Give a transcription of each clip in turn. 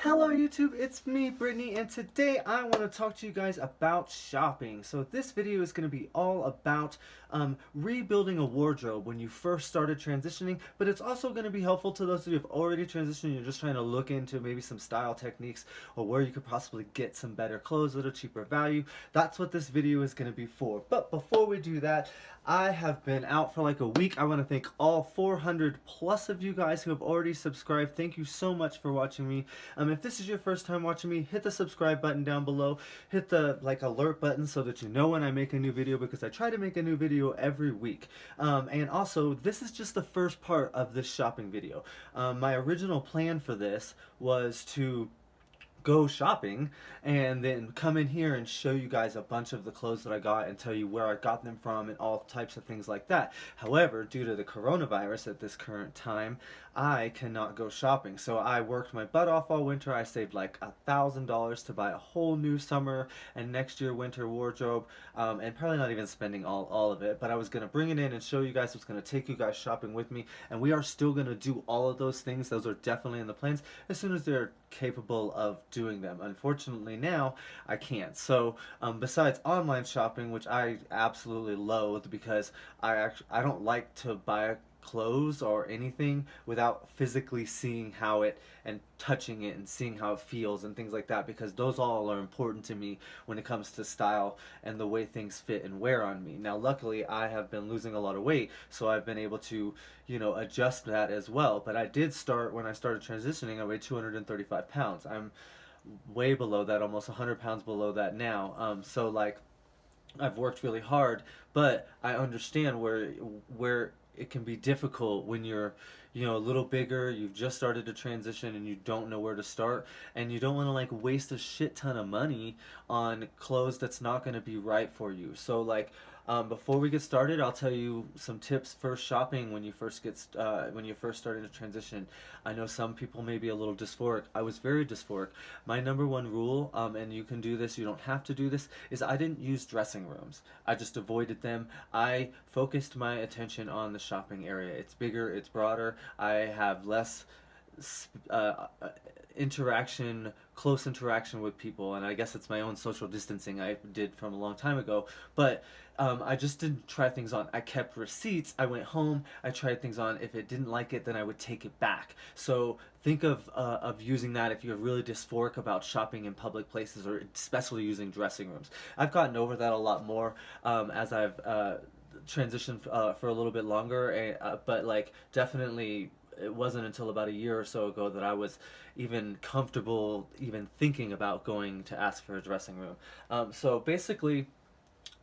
Hello YouTube, it's me Brittany, and today I want to talk to you guys about shopping. So this video is going to be all about rebuilding a wardrobe when you first started transitioning, but it's also going to be helpful to those of you who have already transitioned and you're just trying to look into maybe some style techniques or where you could possibly get some better clothes at a cheaper value. That's what this video is going to be for. But before we do that, I have been out for like a week. I want to thank all 400 plus of you guys who have already subscribed. Thank you so much for watching me. If this is your first time watching me, hit the subscribe button down below. Hit the alert button so that you know when I make a new video, because I try to make a new video every week. And also, this is just the first part of this shopping video. My original plan for this was to go shopping and then come in here and show you guys a bunch of the clothes that I got and tell you where I got them from and all types of things like that. However, due to the coronavirus at this current time, I cannot go shopping. So I worked my butt off all winter. I saved like $1,000 to buy a whole new summer and next year winter wardrobe, and probably not even spending all of it, but I was going to bring it in and show you guys. I was going to take you guys shopping with me, and we are still going to do all of those things. Those are definitely in the plans as soon as they're capable of doing them. Unfortunately now I can't. So besides online shopping, which I absolutely loathe because I don't like to buy clothes or anything without physically seeing how it and touching it and seeing how it feels and things like that, because those all are important to me when it comes to style and the way things fit and wear on me. Now luckily I have been losing a lot of weight, so I've been able to, you know, adjust that as well. But I did start, when I started transitioning, I weighed 235 pounds. I'm way below that, almost 100 pounds below that now. So like, I've worked really hard, but I understand where it can be difficult when you're, you know, a little bigger, you've just started to transition and you don't know where to start, and you don't want to like waste a shit ton of money on clothes that's not going to be right for you. So like, before we get started, I'll tell you some tips for shopping when you first starting to transition. I know some people may be a little dysphoric. I was very dysphoric. My number one rule, and you can do this, you don't have to do this, is I didn't use dressing rooms. I just avoided them. I focused my attention on the shopping area. It's bigger, it's broader. I have less uh, close interaction with people, and I guess it's my own social distancing I did from a long time ago. But I just didn't try things on. I kept receipts. I went home. I tried things on. If it didn't like it, then I would take it back. So think of using that if you're really dysphoric about shopping in public places, or especially using dressing rooms. I've gotten over that a lot more as I've transitioned for a little bit longer, but like definitely it wasn't until about a year or so ago that I was even comfortable even thinking about going to ask for a dressing room. So basically,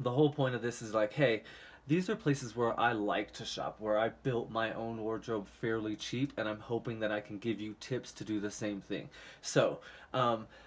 the whole point of this is like, hey, these are places where I like to shop, where I built my own wardrobe fairly cheap, and I'm hoping that I can give you tips to do the same thing. So,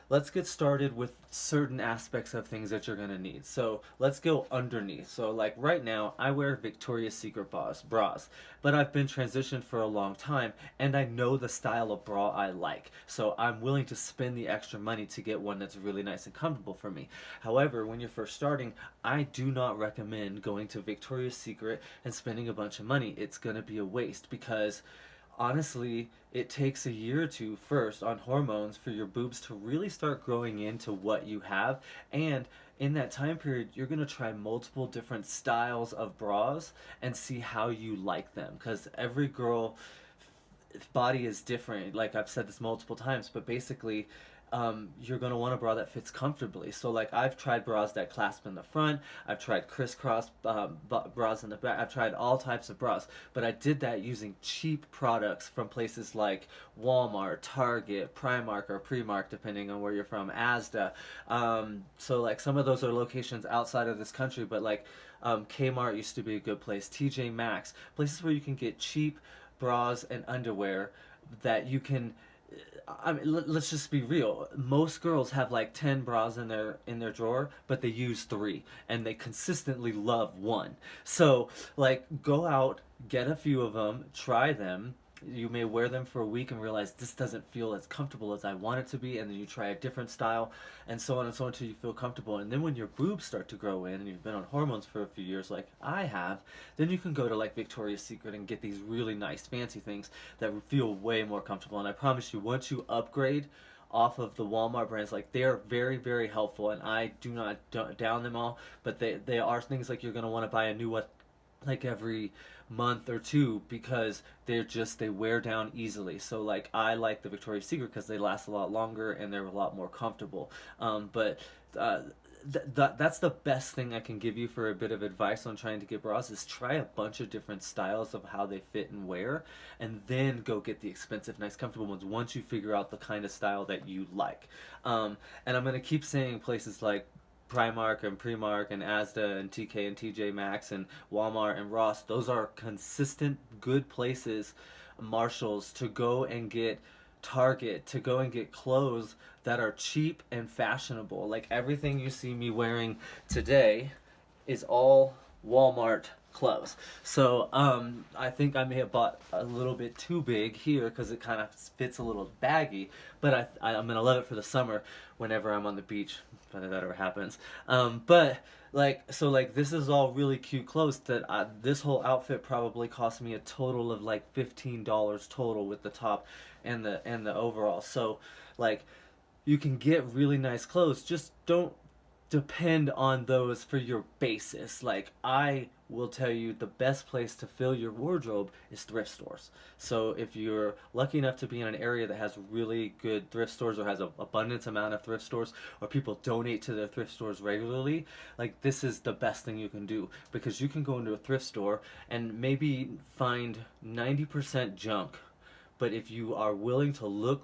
let's get started with certain aspects of things that you're gonna need. So let's go underneath. So like right now, I wear Victoria's Secret bras, but I've been transitioned for a long time, and I know the style of bra I like. So I'm willing to spend the extra money to get one that's really nice and comfortable for me. However, when you're first starting, I do not recommend going to Victoria's Secret and spending a bunch of money. It's gonna be a waste, because honestly, it takes a year or two first on hormones for your boobs to really start growing into what you have. And in that time period, you're going to try multiple different styles of bras and see how you like them, because every girl body is different. Like I've said this multiple times, but basically, you're going to want a bra that fits comfortably. So like I've tried bras that clasp in the front, I've tried crisscross bras in the back, I've tried all types of bras, but I did that using cheap products from places like Walmart, Target, Primark, or Primark depending on where you're from, Asda. So like some of those are locations outside of this country, but like Kmart used to be a good place, TJ Maxx, places where you can get cheap bras and underwear that you can, I mean, let's just be real. Most girls have like 10 bras in their drawer, but they use 3, and they consistently love 1. So, like, go out, get a few of them, try them, you may wear them for a week and realize this doesn't feel as comfortable as I want it to be, and then you try a different style, and so on until you feel comfortable. And then when your boobs start to grow in and you've been on hormones for a few years like I have, then you can go to like Victoria's Secret and get these really nice fancy things that feel way more comfortable. And I promise you, once you upgrade off of the Walmart brands, like they are very, very helpful, and I do not down them all, but they are things like you're gonna want to buy a new one like every month or two because they wear down easily. So like I like the Victoria's Secret because they last a lot longer and they're a lot more comfortable. But uh, that's the best thing I can give you for a bit of advice on trying to get bras is try a bunch of different styles of how they fit and wear, and then go get the expensive, nice, comfortable ones once you figure out the kind of style that you like. And I'm gonna keep saying places like Primark and Primark and Asda and TK and TJ Maxx and Walmart and Ross, those are consistent good places. Marshalls to go and get, Target to go and get clothes that are cheap and fashionable. Like everything you see me wearing today is all Walmart clothes. So I think I may have bought a little bit too big here because it kind of fits a little baggy, but I'm gonna love it for the summer whenever I'm on the beach, whether that ever happens. But like this is all really cute clothes that this whole outfit probably cost me a total of like $15 total with the top and the overall. So like you can get really nice clothes, just don't depend on those for your basis. Like I will tell you the best place to fill your wardrobe is thrift stores. So if you're lucky enough to be in an area that has really good thrift stores or has an abundance amount of thrift stores or people donate to their thrift stores regularly, like this is the best thing you can do because you can go into a thrift store and maybe find 90% junk, but if you are willing to look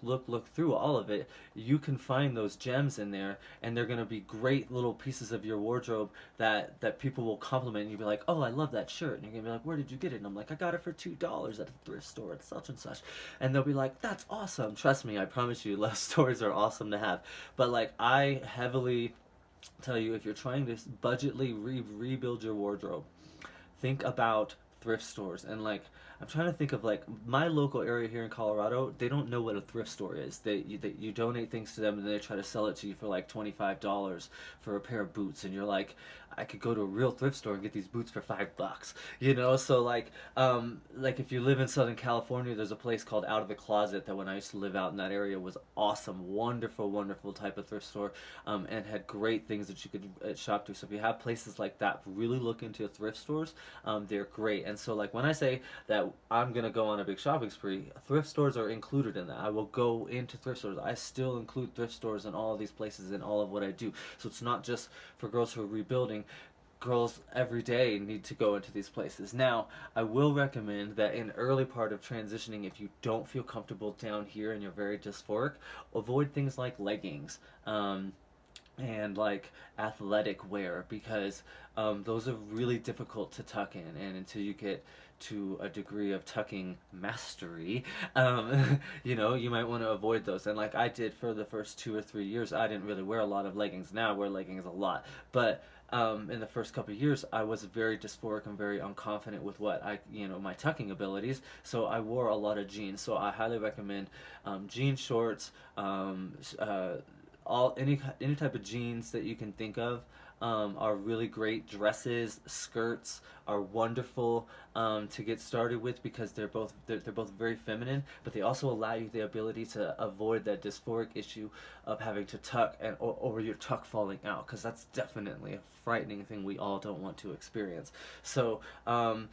through all of it, you can find those gems in there, and they're going to be great little pieces of your wardrobe that people will compliment. And you'll be like, oh, I love that shirt. And you're going to be like, where did you get it? And I'm like, I got it for $2 at a thrift store at such and such. And they'll be like, that's awesome. Trust me, I promise you, love stores are awesome to have. But like, I heavily tell you, if you're trying to budgetly rebuild your wardrobe, think about thrift stores. And like I'm trying to think of like my local area here in Colorado, they don't know what a thrift store is. You donate things to them and they try to sell it to you for like $25 for a pair of boots, and you're like, I could go to a real thrift store and get these boots for $5, you know? So like if you live in Southern California, there's a place called Out of the Closet that when I used to live out in that area was awesome, wonderful type of thrift store, and had great things that you could shop through. So if you have places like that, really look into thrift stores. They're great. And so like when I say that I'm gonna go on a big shopping spree, thrift stores are included in that. I will go into thrift stores. I still include thrift stores in all of these places in all of what I do. So it's not just for girls who are rebuilding. Girls every day need to go into these places. Now, I will recommend that in early part of transitioning, if you don't feel comfortable down here and you're very dysphoric, avoid things like leggings. And like athletic wear, because those are really difficult to tuck in, and until you get to a degree of tucking mastery, you might want to avoid those. And like I did for the first 2 or 3 years, I didn't really wear a lot of leggings. Now I wear leggings a lot, but in the first couple of years, I was very dysphoric and very unconfident with my tucking abilities. So I wore a lot of jeans. So I highly recommend jean shorts, any type of jeans that you can think of are really great. Dresses, skirts are wonderful to get started with because they're both very feminine, but they also allow you the ability to avoid that dysphoric issue of having to tuck or your tuck falling out, because that's definitely a frightening thing we all don't want to experience. So and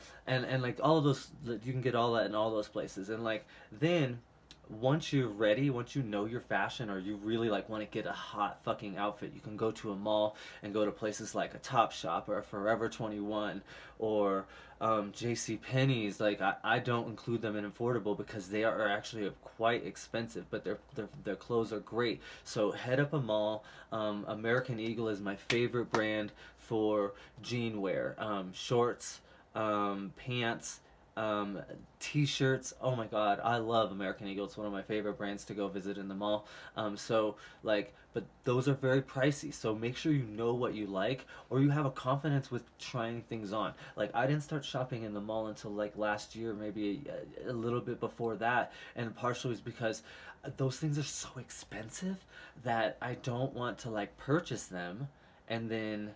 like all of those, you can get all that in all those places, and like then once you're ready, once you know your fashion, or you really like want to get a hot fucking outfit, you can go to a mall and go to places like a Topshop or a Forever 21 or JC Penney's. Like I don't include them in affordable because they are actually quite expensive, but their clothes are great. So head up a mall. American Eagle is my favorite brand for jean wear. Shorts, pants, t-shirts. Oh my god, I love American Eagle. It's one of my favorite brands to go visit in the mall. But those are very pricey, so make sure you know what you like, or you have a confidence with trying things on. Like I didn't start shopping in the mall until like last year, maybe a little bit before that, and partially is because those things are so expensive that I don't want to like purchase them and then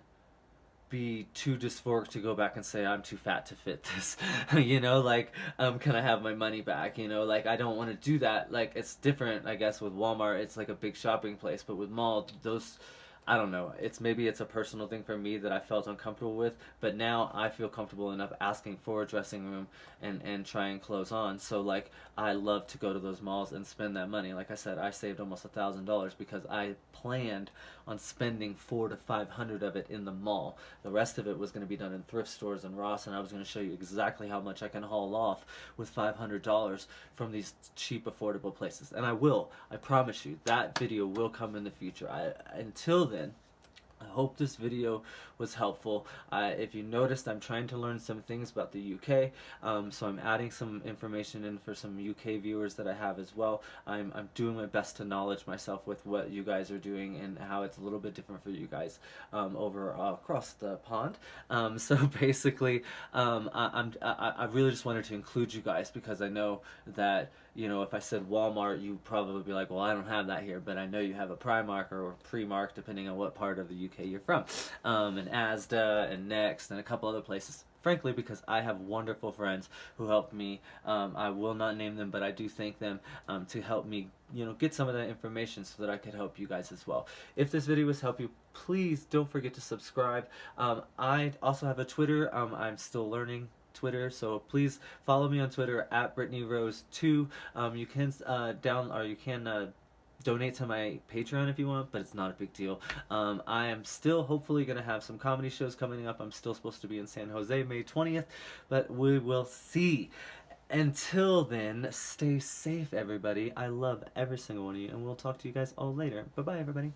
be too dysphoric to go back and say I'm too fat to fit this. You know, like, can I have my money back? You know, like, I don't want to do that. Like, it's different, I guess, with Walmart. It's like a big shopping place, but with mall, those, I don't know. Maybe it's a personal thing for me that I felt uncomfortable with, but now I feel comfortable enough asking for a dressing room and trying clothes on. So like, I love to go to those malls and spend that money. Like I said, I saved almost $1,000 because I planned on spending 400 to 500 of it in the mall. The rest of it was going to be done in thrift stores and Ross, and I was going to show you exactly how much I can haul off with $500 from these cheap, affordable places. And I will. I promise you, that video will come in the future. Until then, I hope this video was helpful. If you noticed, I'm trying to learn some things about the UK, so I'm adding some information in for some UK viewers that I have as well. I'm doing my best to knowledge myself with what you guys are doing and how it's a little bit different for you guys over across the pond. So basically, I really just wanted to include you guys because I know that, you know, if I said Walmart, you'd probably be like, well, I don't have that here, but I know you have a Primark or Primark, depending on what part of the UK you're from, and Asda and Next and a couple other places. Frankly, because I have wonderful friends who helped me. I will not name them, but I do thank them to help me, you know, get some of that information so that I could help you guys as well. If this video has helped you, please don't forget to subscribe. I also have a Twitter. I'm still learning Twitter, so please follow me on Twitter at BrittanyRose2. You can donate to my Patreon if you want, but it's not a big deal. I am still hopefully going to have some comedy shows coming up. I'm still supposed to be in San Jose May 20th, but we will see. Until then, stay safe, everybody. I love every single one of you, and we'll talk to you guys all later. Bye-bye, everybody.